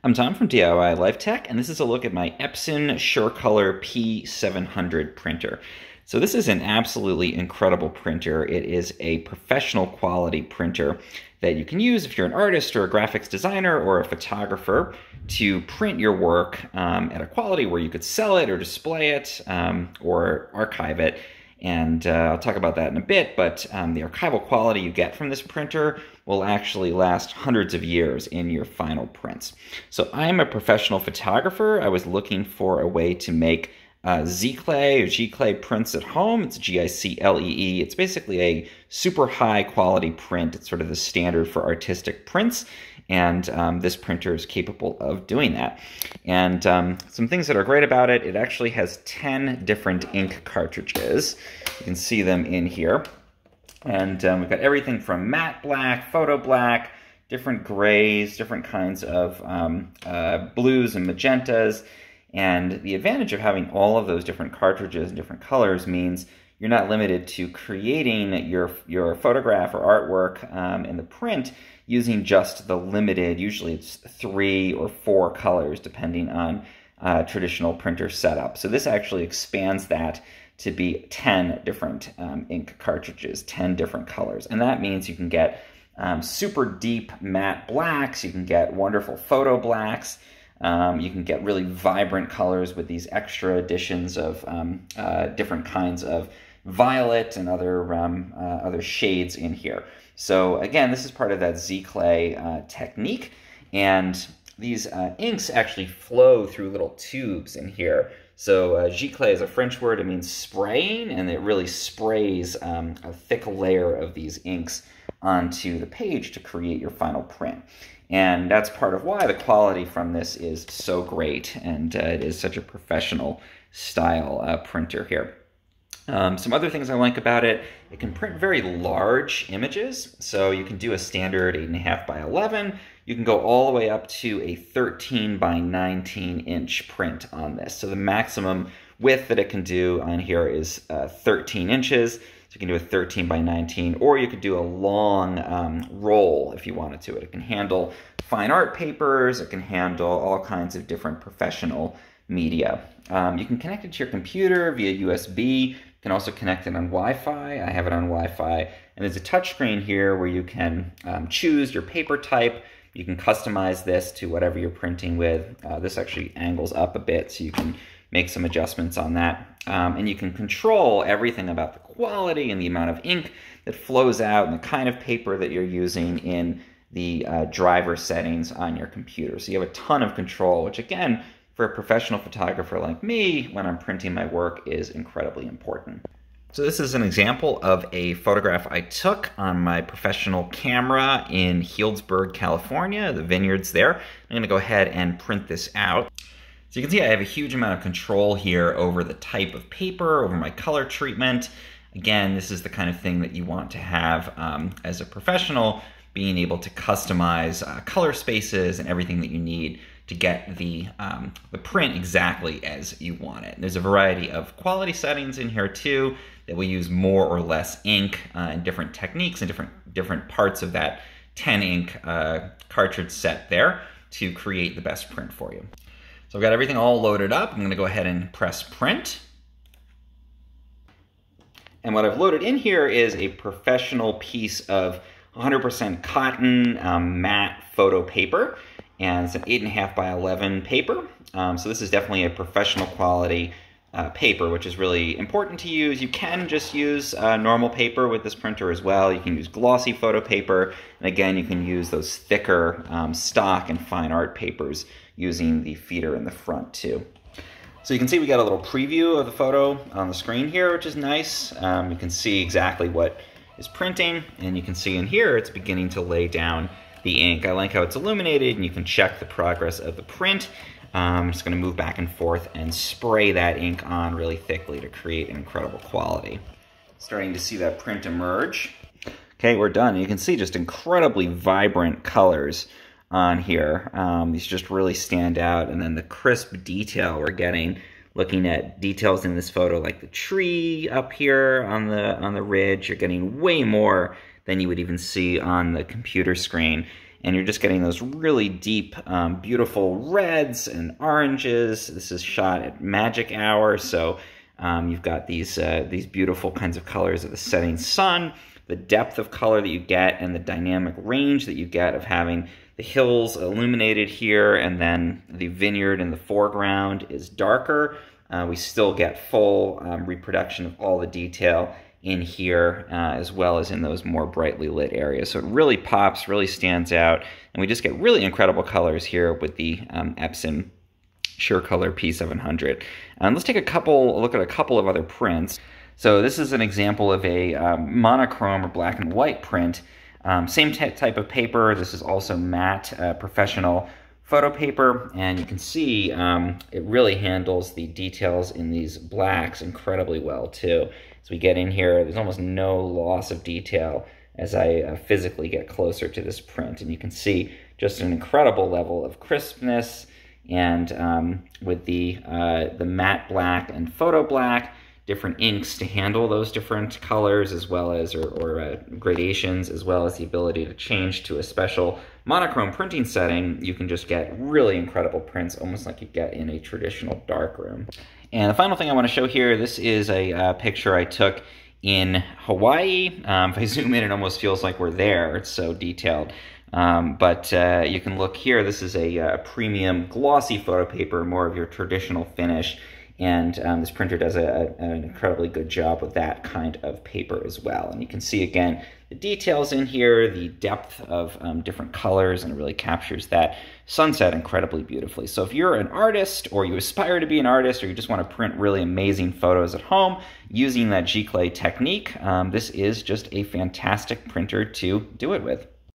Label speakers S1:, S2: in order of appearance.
S1: I'm Tom from DIY Life Tech, and this is a look at my Epson Surecolor P700 printer. So this is an absolutely incredible printer. It is a professional quality printer that you can use if you're an artist or a graphics designer or a photographer to print your work at a quality where you could sell it or display it or archive it. And I'll talk about that in a bit, but the archival quality you get from this printer will actually last hundreds of years in your final prints. So I'm a professional photographer. I was looking for a way to make Z-Clay or G-Clay prints at home. It's G-I-C-L-E-E. It's basically a super high quality print. It's sort of the standard for artistic prints. And this printer is capable of doing that. And some things that are great about it, it actually has 10 different ink cartridges. You can see them in here. And we've got everything from matte black, photo black, different grays, different kinds of blues and magentas. And the advantage of having all of those different cartridges and different colors means you're not limited to creating your photograph or artwork in the print using just the limited, usually it's 3 or 4 colors depending on traditional printer setup. So this actually expands that to be 10 different ink cartridges, 10 different colors. And that means you can get super deep matte blacks, you can get wonderful photo blacks, you can get really vibrant colors with these extra additions of different kinds of violet and other shades in here. So again, this is part of that Z-Clay technique, and these inks actually flow through little tubes in here. So G-Clay is a French word, it means spraying, and it really sprays a thick layer of these inks onto the page to create your final print. And that's part of why the quality from this is so great, and it is such a professional style printer here. Some other things I like about it, it can print very large images. So you can do a standard 8.5 by 11. You can go all the way up to a 13 by 19 inch print on this. So the maximum width that it can do on here is 13 inches. So you can do a 13 by 19, or you could do a long roll if you wanted to. It can handle fine art papers. It can handle all kinds of different professional media. You can connect it to your computer via USB. You can also connect it on Wi-Fi. I have it on Wi-Fi. And there's a touchscreen here where you can choose your paper type. You can customize this to whatever you're printing with. This actually angles up a bit, so you can make some adjustments on that. And you can control everything about the quality and the amount of ink that flows out and the kind of paper that you're using in the driver settings on your computer. So you have a ton of control, which again, for a professional photographer like me, when I'm printing my work, is incredibly important. So this is an example of a photograph I took on my professional camera in Healdsburg, California, the vineyards there. I'm going to go ahead and print this out. So you can see I have a huge amount of control here over the type of paper, over my color treatment. Again, this is the kind of thing that you want to have as a professional, being able to customize color spaces and everything that you need to get the print exactly as you want it. There's a variety of quality settings in here too that will use more or less ink and different techniques and different parts of that 10 ink cartridge set there to create the best print for you. So I've got everything all loaded up. I'm going to go ahead and press print. And what I've loaded in here is a professional piece of 100% cotton matte photo paper. And it's an 8.5 by 11 paper. So this is definitely a professional quality paper, which is really important to use. You can just use normal paper with this printer as well. You can use glossy photo paper. And again, you can use those thicker stock and fine art papers using the feeder in the front too. So you can see we got a little preview of the photo on the screen here, which is nice. You can see exactly what is printing, and you can see in here it's beginning to lay down the ink. I like how it's illuminated, and you can check the progress of the print. I'm just going to move back and forth and spray that ink on really thickly to create an incredible quality. Starting to see that print emerge. Okay, we're done. You can see just incredibly vibrant colors on here. These just really stand out, and then the crisp detail we're getting, looking at details in this photo like the tree up here on the ridge. You're getting way more than you would even see on the computer screen. and you're just getting those really deep, beautiful reds and oranges. This is shot at magic hour, so you've got these beautiful kinds of colors of the setting sun, the depth of color that you get, and the dynamic range that you get of having the hills illuminated here, and then the vineyard in the foreground is darker. We still get full reproduction of all the detail in here, as well as in those more brightly lit areas. So it really pops, really stands out, and we just get really incredible colors here with the Epson Surecolor P700. Let's take a look at a couple of other prints. So this is an example of a monochrome or black and white print. Same type of paper. This is also matte professional photo paper, and you can see it really handles the details in these blacks incredibly well too. As we get in here, there's almost no loss of detail as I physically get closer to this print, and you can see just an incredible level of crispness, and with the matte black and photo black, different inks to handle those different colors, as well as or gradations, as well as the ability to change to a special monochrome printing setting. You can just get really incredible prints, almost like you get in a traditional darkroom. And the final thing I want to show here, this is a picture I took in Hawaii. If I zoom in, it almost feels like we're there. It's so detailed. But you can look here. This is a premium glossy photo paper, more of your traditional finish. And this printer does an incredibly good job with that kind of paper as well. And you can see, again, the details in here, the depth of different colors, and it really captures that sunset incredibly beautifully. So if you're an artist, or you aspire to be an artist, or you just want to print really amazing photos at home using that Giclée technique, this is just a fantastic printer to do it with.